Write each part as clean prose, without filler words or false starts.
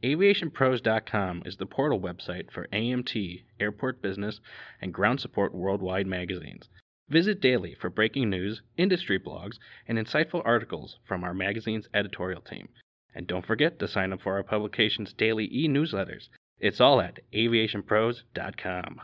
AviationPros.com is the portal website for AMT, Airport Business, and Ground Support Worldwide magazines. Visit daily for breaking news, industry blogs, and insightful articles from our magazine's editorial team. And don't forget to sign up for our publication's daily e-newsletters. It's all at AviationPros.com.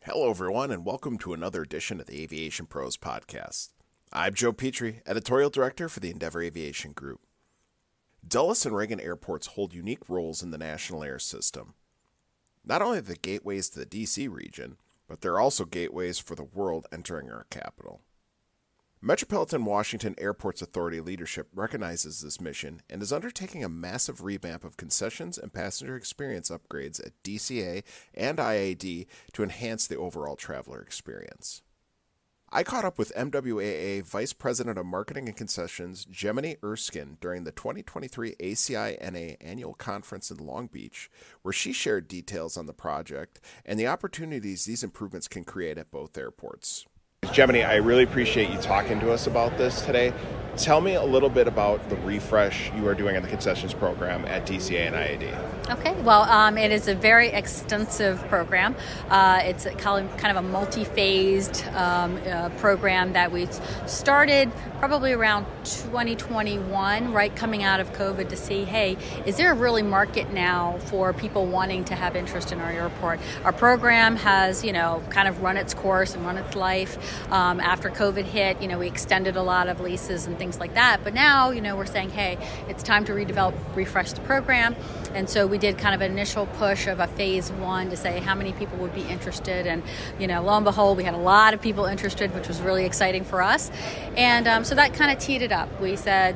Hello, everyone, and welcome to another edition of the Aviation Pros podcast. I'm Joe Petrie, Editorial Director for the Endeavor Aviation Group. Dulles and Reagan airports hold unique roles in the national air system. Not only are they gateways to the DC region, but they're also gateways for the world entering our capital. Metropolitan Washington Airports Authority leadership recognizes this mission and is undertaking a massive revamp of concessions and passenger experience upgrades at DCA and IAD to enhance the overall traveler experience. I caught up with MWAA Vice President of Marketing and Concessions, Jaimini Erskine, during the 2023 ACI-NA Annual Conference in Long Beach, where she shared details on the project and the opportunities these improvements can create at both airports. Jaimini, I really appreciate you talking to us about this today. Tell me a little bit about the refresh you are doing on the concessions program at DCA and IAD. Okay, well, it is a very extensive program. It's kind of a multi-phased program that we started probably around 2021, right coming out of COVID, to see, hey, is there a really market now for people wanting to have interest in our airport? Our program has, kind of run its course and run its life. After COVID hit, we extended a lot of leases and things like that. But now, we're saying, hey, it's time to redevelop, refresh the program. And so we did kind of an initial push of a phase one to say how many people would be interested. And, lo and behold, we had a lot of people interested, which was really exciting for us. And so that kind of teed it up. We said,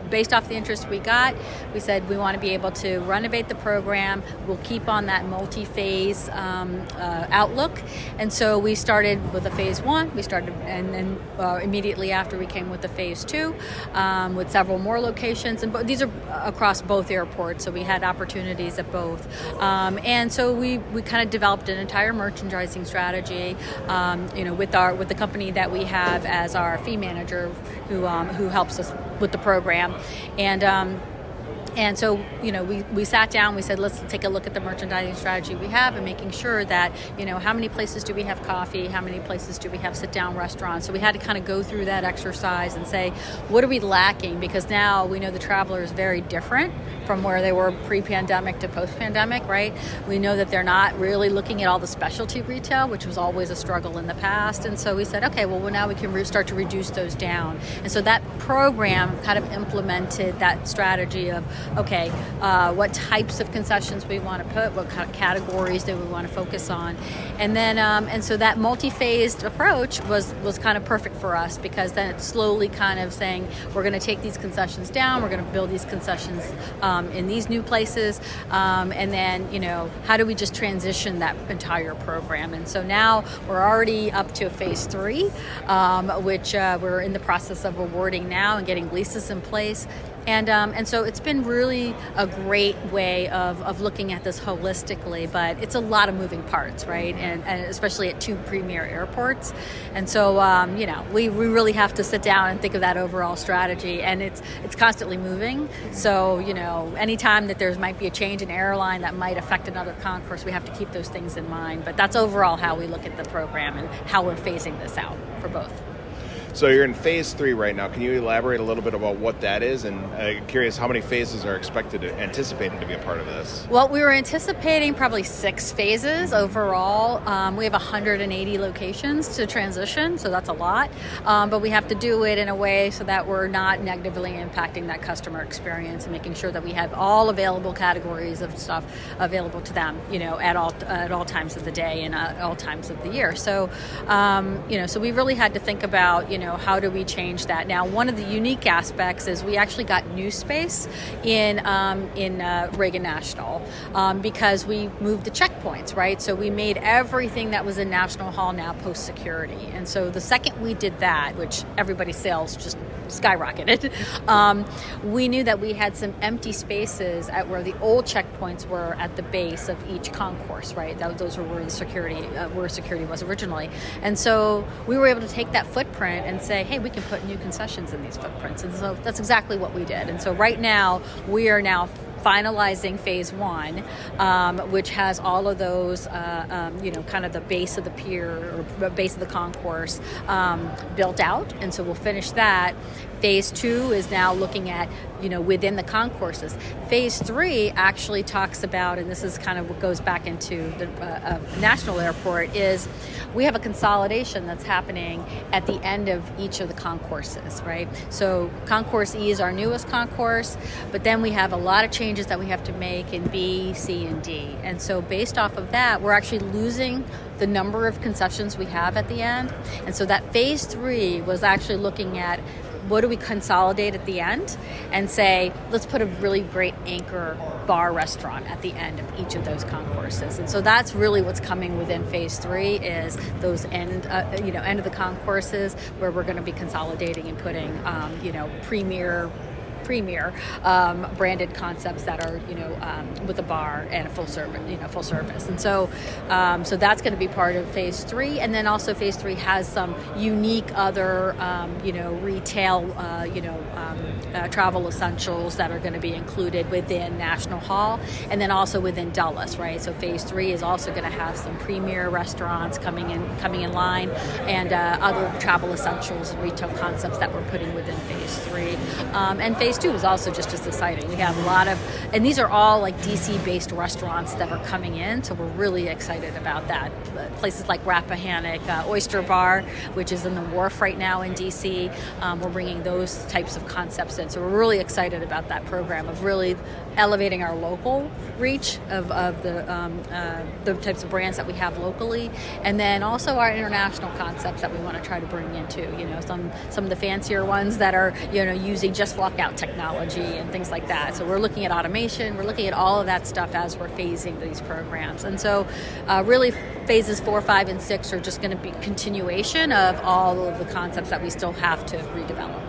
based off the interest we got, we said we want to be able to renovate the program. We'll keep on that multi-phase outlook. And so we started with a phase one. And then immediately after we came with the phase two with several more locations. And these are across both airports, so we had opportunities at both. And so we kind of developed an entire merchandising strategy, with the company that we have as our fee manager, who helps us with the program. And so, we sat down, we said, let's take a look at the merchandising strategy we have and making sure that, how many places do we have coffee? How many places do we have sit-down restaurants? So we had to kind of go through that exercise and say, what are we lacking? Because now we know the traveler is very different from where they were pre-pandemic to post-pandemic, right? We know that they're not really looking at all the specialty retail, which was always a struggle in the past. And so we said, okay, well now we can start to reduce those down. And so that program kind of implemented that strategy of, okay, what types of concessions we want to put, what kind of categories do we want to focus on. And then, and so that multi-phased approach was kind of perfect for us, because then it's slowly kind of saying, we're going to take these concessions down, we're going to build these concessions in these new places, and then, how do we just transition that entire program? And so now we're already up to phase three, which we're in the process of awarding now and getting leases in place. And so it's been really a great way of looking at this holistically, but it's a lot of moving parts, right? And especially at two premier airports. And so, we really have to sit down and think of that overall strategy, and it's constantly moving. So, anytime that there might be a change in airline that might affect another concourse, we have to keep those things in mind. But that's overall how we look at the program and how we're phasing this out for both. So you're in phase three right now. Can you elaborate a little bit about what that is? And curious, how many phases are anticipated to be a part of this? Well, we were anticipating probably 6 phases overall. We have 180 locations to transition, so that's a lot. But we have to do it in a way so that we're not negatively impacting that customer experience and making sure that we have all available categories of stuff available to them, at all times of the day and at all times of the year. So, so we really had to think about, how do we change that? Now, one of the unique aspects is we actually got new space in Reagan National because we moved the checkpoints, right? So we made everything that was in National Hall now post-security. And so the second we did that, which everybody's sales just skyrocketed. We knew that we had some empty spaces at where the old checkpoints were at the base of each concourse, right? Those were where the security was originally. And so we were able to take that footprint and say, hey, we can put new concessions in these footprints. And so that's exactly what we did. And so right now, we are now finalizing phase 1, which has all of those, kind of the base of the pier or base of the concourse built out. And so we'll finish that. Phase 2 is now looking at, within the concourses. Phase 3 actually talks about, and this is kind of what goes back into the national airport, is we have a consolidation that's happening at the end of each of the concourses, right? So Concourse E is our newest concourse, but then we have a lot of changes that we have to make in B, C, and D. And so based off of that, we're actually losing the number of concessions we have at the end. And so that phase 3 was actually looking at what do we consolidate at the end and say, let's put a really great anchor bar restaurant at the end of each of those concourses. And so that's really what's coming within phase 3 is those end of the concourses where we're going to be consolidating and putting, premier branded concepts that are with a bar and a full service. And so that's going to be part of phase 3. And then also phase 3 has some unique other retail travel essentials that are going to be included within National Hall and then also within Dulles, right? So phase 3 is also going to have some premier restaurants coming in line and other travel essentials and retail concepts that we're putting within phase 3. And phase 2 is also just as exciting. We have a lot of, and these are all like DC-based restaurants that are coming in, so we're really excited about that. Places like Rappahannock Oyster Bar, which is in the Wharf right now in DC, we're bringing those types of concepts in. So we're really excited about that program of really elevating our local reach of the types of brands that we have locally, and then also our international concepts that we want to try to bring into. Some of the fancier ones that are using just lockout technology and things like that. So we're looking at automation, we're looking at all of that stuff as we're phasing these programs. And so really phases 4, 5, and 6 are just going to be continuation of all of the concepts that we still have to redevelop.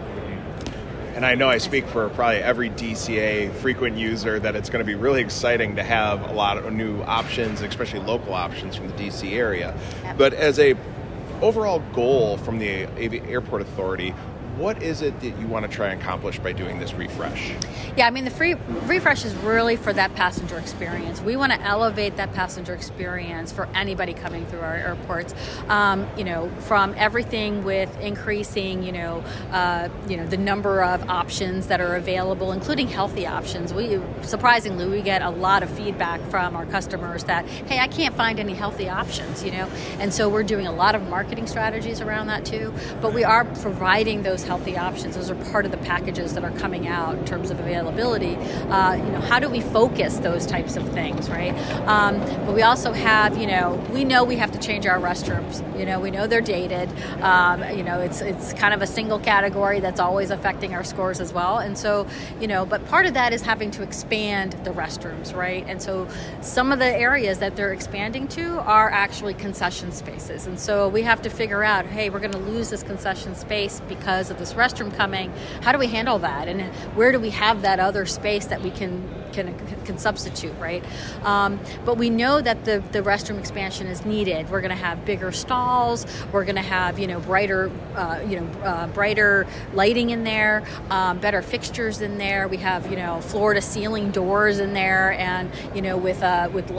And I know I speak for probably every DCA frequent user that it's going to be really exciting to have a lot of new options, especially local options from the DC area. Yep. But as a overall goal from the Airport Authority, what is it that you want to try and accomplish by doing this refresh? Yeah, I mean, the refresh is really for that passenger experience. We want to elevate that passenger experience for anybody coming through our airports. From everything with increasing, the number of options that are available, including healthy options. Surprisingly, we get a lot of feedback from our customers that, hey, I can't find any healthy options, And so we're doing a lot of marketing strategies around that too. But we are providing those healthy options. Those are part of the packages that are coming out in terms of availability. How do we focus those types of things, right? But we also have, we know we have to change our restrooms. We know they're dated. It's kind of a single category that's always affecting our scores as well. And so, but part of that is having to expand the restrooms, right? And so some of the areas that they're expanding to are actually concession spaces. And so we have to figure out, hey, we're going to lose this concession space because of this restroom coming. How do we handle that? And where do we have that other space that we can substitute, right? But we know that the restroom expansion is needed. We're going to have bigger stalls. We're going to have brighter lighting in there, better fixtures in there. We have floor to ceiling doors in there, and with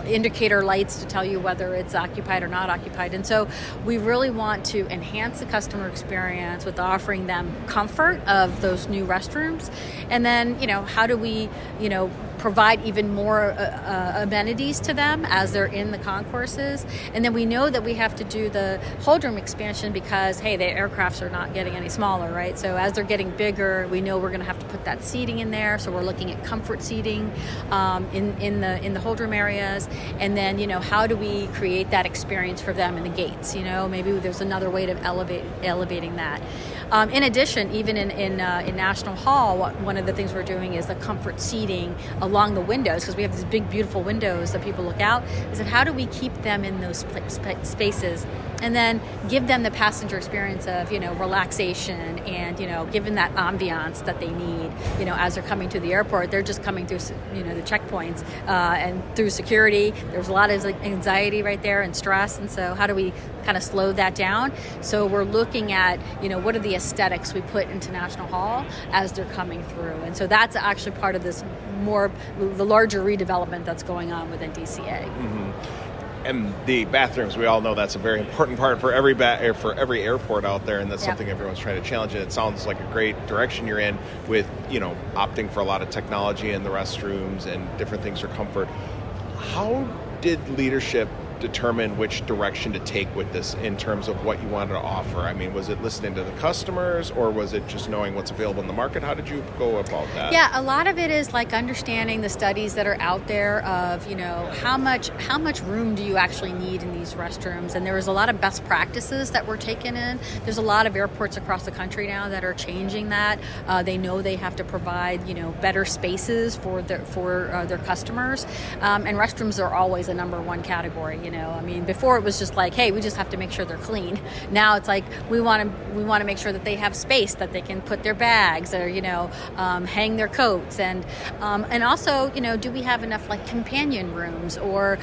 indicator lights to tell you whether it's occupied or not occupied. And so we really want to enhance the customer experience with offering them comfort of those new restrooms, and then how do we provide even more amenities to them as they're in the concourses. And then we know that we have to do the hold room expansion because, hey, the aircrafts are not getting any smaller, right? So as they're getting bigger, we know we're going to have to put that seating in there. So we're looking at comfort seating in the hold room areas. And then, how do we create that experience for them in the gates? Maybe there's another way of elevating that. In addition, even in National Hall, one of the things we're doing is the comfort seating along the windows, because we have these big, beautiful windows that people look out. Is that how do we keep them in those spaces and then give them the passenger experience of, relaxation and, given that ambiance that they need, as they're coming to the airport. They're just coming through, the checkpoints and through security. There's a lot of anxiety right there and stress. And so how do we kind of slow that down? So we're looking at, what are the aesthetics we put into National Hall as they're coming through. And so that's actually part of this the larger redevelopment that's going on within DCA. Mm-hmm. And the bathrooms, we all know that's a very important part for every airport out there, and that's something everyone's trying to challenge. And it sounds like a great direction you're in with, opting for a lot of technology in the restrooms and different things for comfort. How did leadership determine which direction to take with this in terms of what you wanted to offer? I mean, was it listening to the customers, or was it just knowing what's available in the market? How did you go about that? Yeah, a lot of it is like understanding the studies that are out there of, how much room do you actually need in these restrooms? And there was a lot of best practices that were taken in. There's a lot of airports across the country now that are changing that. They know they have to provide, better spaces for their customers. And restrooms are always a number one category. I mean, before it was just like, hey, we just have to make sure they're clean. Now it's like we want to make sure that they have space that they can put their bags or hang their coats, and also do we have enough like companion rooms or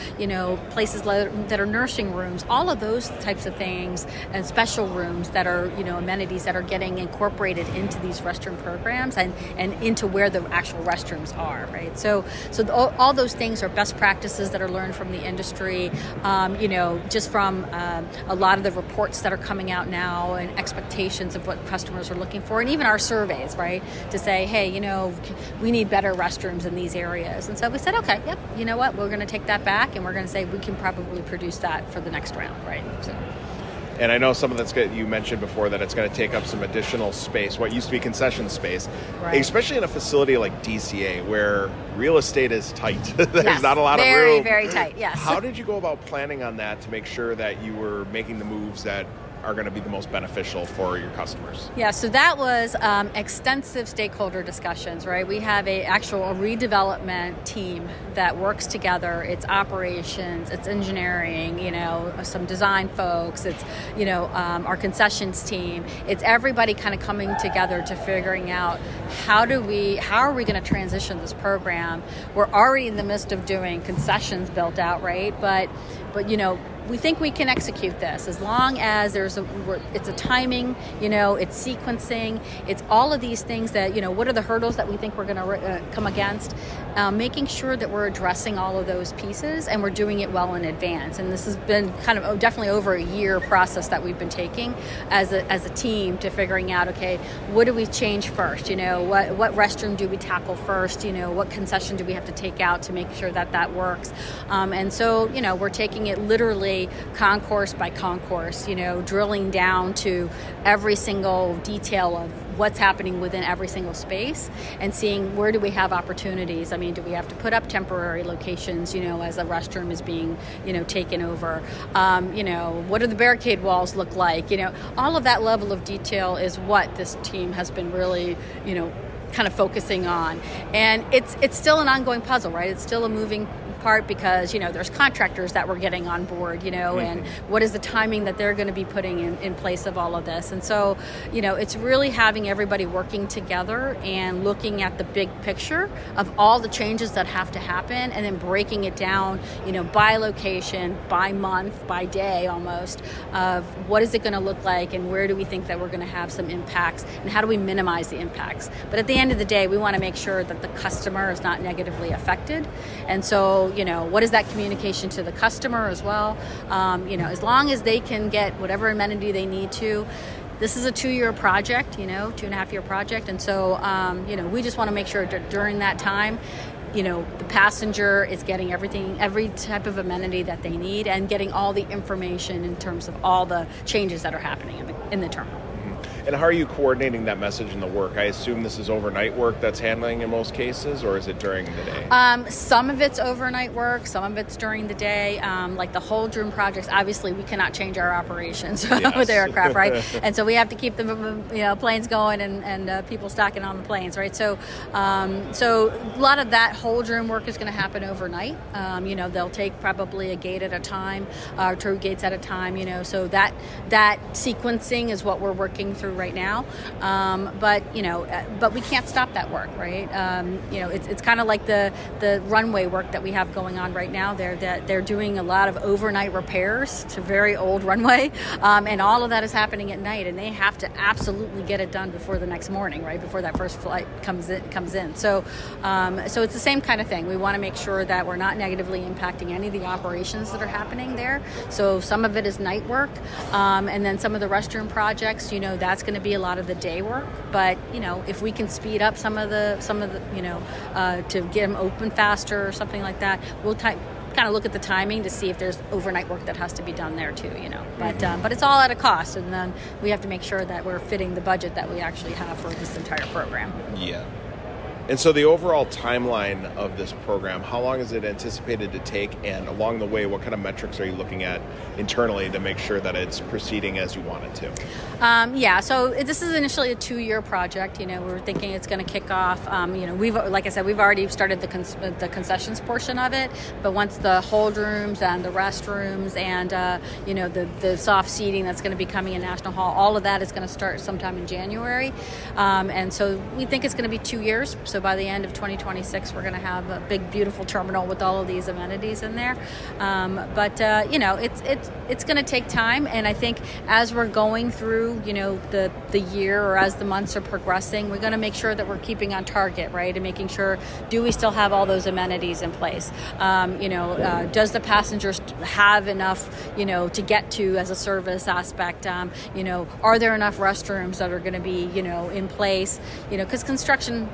places that are nursing rooms, all of those types of things, and special rooms that are amenities that are getting incorporated into these restroom programs and into where the actual restrooms are, right? So all those things are best practices that are learned from the industry. Just from a lot of the reports that are coming out now and expectations of what customers are looking for, and even our surveys, right, to say, hey, we need better restrooms in these areas. And so we said, okay, yep, you know what, we're going to take that back, and we're going to say we can probably produce that for the next round, right? So. And I know some of that's good. You mentioned before that it's going to take up some additional space, what used to be concession space, right, especially in a facility like DCA where real estate is tight. There's not a lot of room. Very, very tight, yes. How did you go about planning on that to make sure that you were making the moves that are going to be the most beneficial for your customers? Yeah, so that was extensive stakeholder discussions, right? We have a redevelopment team that works together. It's operations, it's engineering, some design folks, it's, our concessions team. It's everybody kind of coming together to figuring out how are we going to transition this program? We're already in the midst of doing concessions built out, right? But we think we can execute this as long as it's a timing, it's sequencing, it's all of these things that, what are the hurdles that we think we're going to come against, making sure that we're addressing all of those pieces and we're doing it well in advance. And this has been kind of definitely over a year process that we've been taking as a team to figuring out, okay, what do we change first? What restroom do we tackle first? What concession do we have to take out to make sure that works? And so, we're taking it literally concourse by concourse, drilling down to every single detail of what's happening within every single space and seeing where do we have opportunities. I mean, do we have to put up temporary locations, as a restroom is being, taken over? What do the barricade walls look like? All of that level of detail is what this team has been really, kind of focusing on. And it's still an ongoing puzzle, right? It's still a moving part because, there's contractors that we're getting on board, and what is the timing that they're going to be putting in place of all of this. And so, it's really having everybody working together and looking at the big picture of all the changes that have to happen and then breaking it down, by location, by month, by day almost, of what is it going to look like and where do we think that we're going to have some impacts and how do we minimize the impacts. But at the end of the day, we want to make sure that the customer is not negatively affected. And so, what is that communication to the customer as well? As long as they can get whatever amenity they need to. This is a 2-year project, 2.5-year project. And so, we just want to make sure that during that time, the passenger is getting every type of amenity that they need and getting all the information in terms of all the changes that are happening in the terminal. And how are you coordinating that message in the work? I assume this is overnight work that's handling in most cases, or is it during the day? Some of it's overnight work, some of it's during the day. Like the hold room projects, obviously we cannot change our operations with aircraft, right? And so we have to keep the planes going and people stocking on the planes, right? So a lot of that hold room work is going to happen overnight. They'll take probably a gate at a time, or 2 gates at a time. So that sequencing is what we're working through right now. But we can't stop that work, right? It's kind of like the runway work that we have going on right now. They're doing a lot of overnight repairs to very old runway, and all of that is happening at night, and they have to absolutely get it done before the next morning, right? Before that first flight comes in. So it's the same kind of thing. We want to make sure that we're not negatively impacting any of the operations that are happening there. So some of it is night work, and then some of the restroom projects, that's going to be a lot of the day work. But if we can speed up some of the to get them open faster or something like that, we'll kind of look at the timing to see if there's overnight work that has to be done there too. But it's all at a cost, and then we have to make sure that we're fitting the budget that we actually have for this entire program. Yeah. And so the overall timeline of this program, how long is it anticipated to take? And along the way, what kind of metrics are you looking at internally to make sure that it's proceeding as you want it to? So this is initially a 2-year project. We're thinking it's going to kick off. We've already started the concessions portion of it. But once the hold rooms and the restrooms and the soft seating that's going to be coming in National Hall, all of that is going to start sometime in January. And so we think it's going to be 2 years. So by the end of 2026, we're going to have a big, beautiful terminal with all of these amenities in there. It's going to take time, and I think as we're going through, the year or as the months are progressing, we're going to make sure that we're keeping on target, right, and making sure, do we still have all those amenities in place? Does the passengers have enough, to get to as a service aspect? Are there enough restrooms that are going to be, in place? Because construction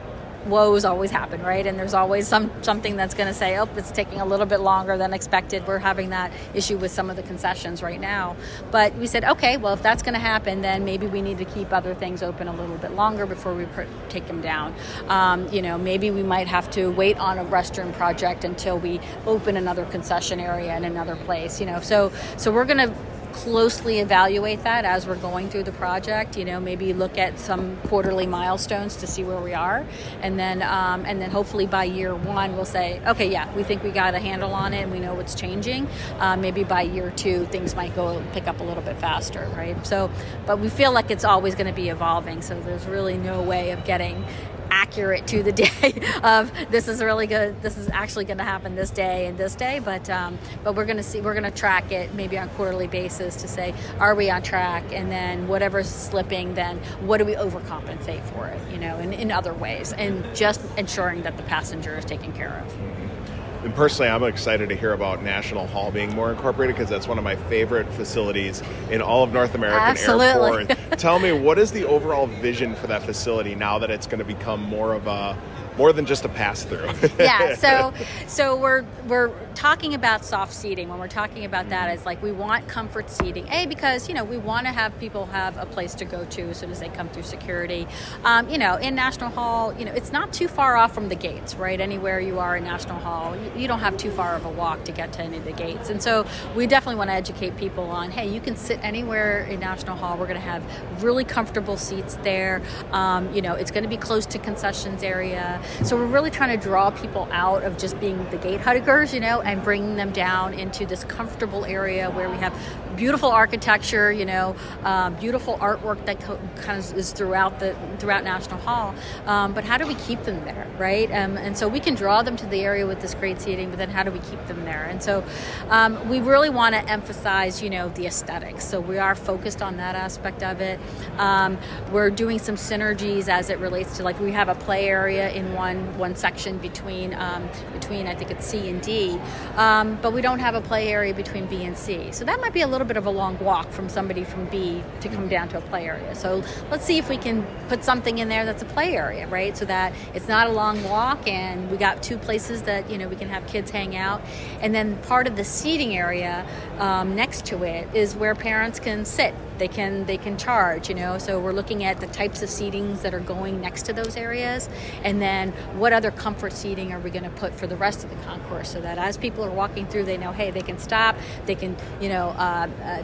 woes always happen, right? And there's always something that's going to say, it's taking a little bit longer than expected. We're having that issue with some of the concessions right now. But we said, okay, well, if that's going to happen, then maybe we need to keep other things open a little bit longer before we take them down. Maybe we might have to wait on a restroom project until we open another concession area in another place, So we're going to closely evaluate that as we're going through the project, maybe look at some quarterly milestones to see where we are. And then hopefully by year 1, we'll say, okay, yeah, we think we got a handle on it and we know what's changing. Maybe by year 2, things might pick up a little bit faster, right? So, but we feel like it's always going to be evolving. So there's really no way of getting accurate to the day of this is really good, this is actually going to happen this day and this day, but we're going to track it maybe on a quarterly basis to say, are we on track? And then whatever's slipping, then what do we overcompensate for it, in other ways, and just ensuring that the passenger is taken care of. And personally, I'm excited to hear about National Hall being more incorporated, because that's one of my favorite facilities in all of North American Absolutely. Airport. And tell me, what is the overall vision for that facility now that it's going to become more than just a pass-through? Yeah, so we're talking about soft seating. When we're talking about that, it's like we want comfort seating. Because we want to have people have a place to go to as soon as they come through security. In National Hall, it's not too far off from the gates, right? Anywhere you are in National Hall, you don't have too far of a walk to get to any of the gates. And so we definitely want to educate people on, hey, you can sit anywhere in National Hall. We're going to have really comfortable seats there. It's going to be close to concessions area. So we're really trying to draw people out of just being the gate huggers, and bringing them down into this comfortable area where we have beautiful architecture, beautiful artwork that kind of is throughout National Hall. But how do we keep them there, right? And so we can draw them to the area with this great seating, but then how do we keep them there? And so we really want to emphasize, the aesthetics. So we are focused on that aspect of it. We're doing some synergies as it relates to, like, we have a play area in one section between I think it's C and D, but we don't have a play area between B and C. So that might be a little bit of a long walk from somebody from B to come down to a play area. So let's see if we can put something in there that's a play area, right? So that it's not a long walk, and we got 2 places that, we can have kids hang out. And then part of the seating area next to it is where parents can sit. They can charge, so we're looking at the types of seatings that are going next to those areas, and then what other comfort seating are we going to put for the rest of the concourse, so that as people are walking through, they know, hey, they can stop, they can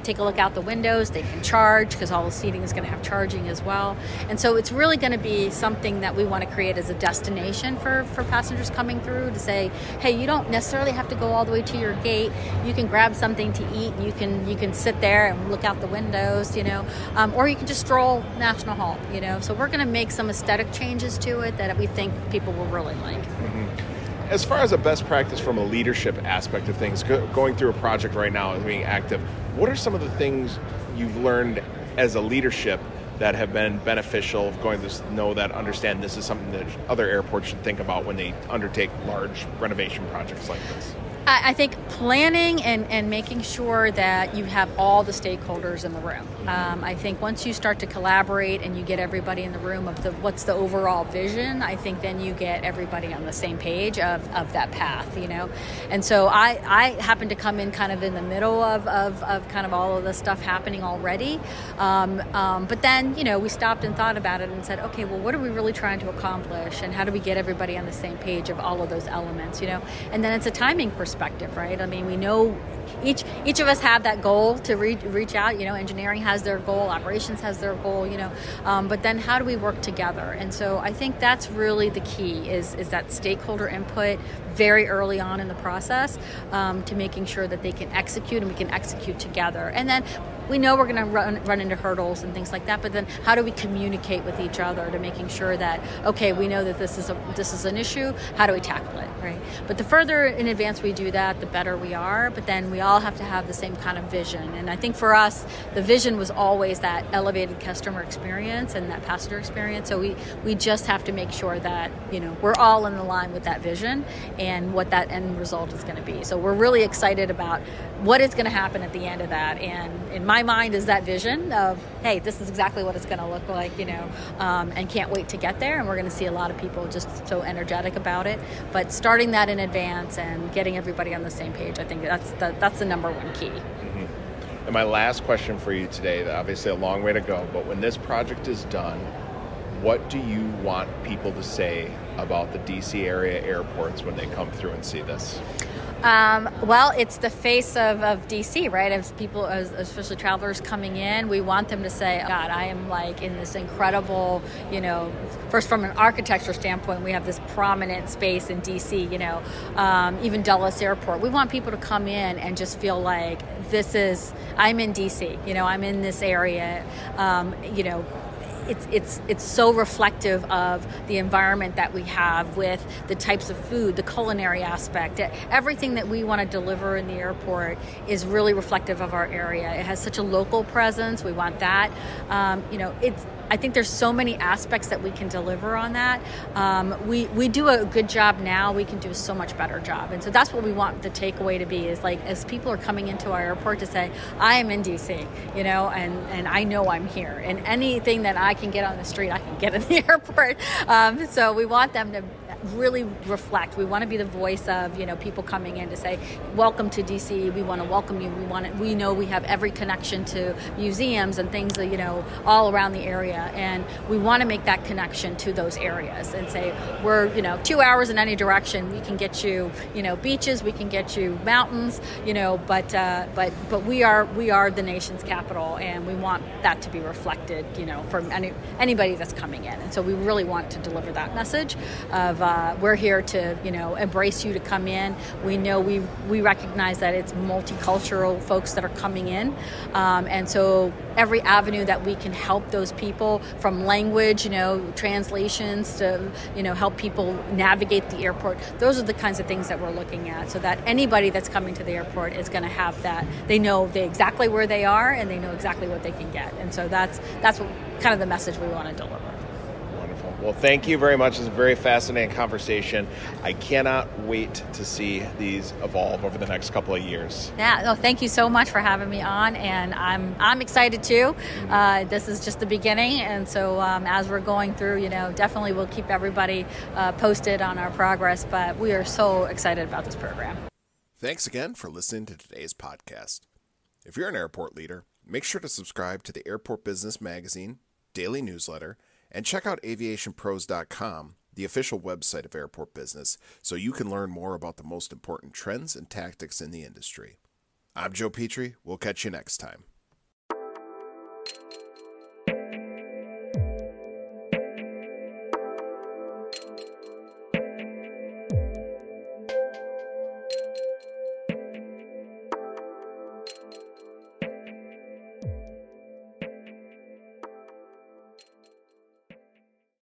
take a look out the windows, they can charge, because all the seating is going to have charging as well. And so it's really going to be something that we want to create as a destination for passengers coming through, to say, hey, you don't necessarily have to go all the way to your gate. You can grab something to eat, and you can sit there and look out the windows, or you can just stroll National Hall, So we're going to make some aesthetic changes to it that we think people will really like. Mm-hmm. As far as a best practice from a leadership aspect of things, going through a project right now and being active, what are some of the things you've learned as a leadership that have been beneficial, going to understand this is something that other airports should think about when they undertake large renovation projects like this? I think planning and making sure that you have all the stakeholders in the room. I think once you start to collaborate and you get everybody in the room of what's the overall vision, I think then you get everybody on the same page of that path, And so I happen to come in kind of in the middle of kind of all of the stuff happening already. But then, we stopped and thought about it and said, okay, well, what are we really trying to accomplish? And how do we get everybody on the same page of all of those elements, And then it's a timing perspective, right? I mean, we know each of us have that goal to reach out. Engineering has their goal, operations has their goal. But then how do we work together? And so I think that's really the key is that stakeholder input very early on in the process, to making sure that they can execute and we can execute together. And then we know we're going to run into hurdles and things like that, but then how do we communicate with each other to making sure that, okay, we know that this is an issue, how do we tackle it, right? But the further in advance we do that, the better we are, but then we all have to have the same kind of vision. And I think for us, the vision was always that elevated customer experience and that passenger experience, so we just have to make sure that, we're all in the line with that vision and what that end result is going to be. So we're really excited about what is going to happen at the end of that, and in my mind is that vision of, hey, this is exactly what it's going to look like, and can't wait to get there. And we're going to see a lot of people just so energetic about it. But starting that in advance and getting everybody on the same page, I think that's the number one key. Mm-hmm. And my last question for you today, obviously a long way to go, but when this project is done, what do you want people to say about the DC area airports when they come through and see this? Well, it's the face of DC, right? As people, especially travelers coming in, we want them to say, God, I am like in this incredible, first from an architecture standpoint, we have this prominent space in DC, even Dulles Airport. We want people to come in and just feel like I'm in DC, I'm in this area, It's so reflective of the environment that we have with the types of food, the culinary aspect. Everything that we want to deliver in the airport is really reflective of our area. It has such a local presence. We want that. I think there's so many aspects that we can deliver on that. We do a good job now. We can do a so much better job. And so that's what we want the takeaway to be, is like, as people are coming into our airport, to say, I am in DC, and I know I'm here. And anything that I can get on the street, I can get in the airport. So we want them to really reflect. We want to be the voice of, people coming in to say, welcome to DC. We want to welcome you. We know we have every connection to museums and things, all around the area. And we want to make that connection to those areas and say, we're, 2 hours in any direction. We can get you, beaches, we can get you mountains, but we are the nation's capital, and we want that to be reflected, from anybody that's coming in. And so we really want to deliver that message of, we're here to, embrace you to come in. We know we recognize that it's multicultural folks that are coming in. And so every avenue that we can help those people, from language, translations to, help people navigate the airport. Those are the kinds of things that we're looking at, so that anybody that's coming to the airport is going to have that. They know exactly where they are, and they know exactly what they can get. And so that's what kind of the message we want to deliver. Well, thank you very much. It's a very fascinating conversation. I cannot wait to see these evolve over the next couple of years. Yeah, no, thank you so much for having me on, and I'm excited too. This is just the beginning, and so as we're going through, definitely we'll keep everybody posted on our progress, but we are so excited about this program. Thanks again for listening to today's podcast. If you're an airport leader, make sure to subscribe to the Airport Business Magazine, daily newsletter, and check out AviationPros.com, the official website of airport business, so you can learn more about the most important trends and tactics in the industry. I'm Joe Petrie. We'll catch you next time.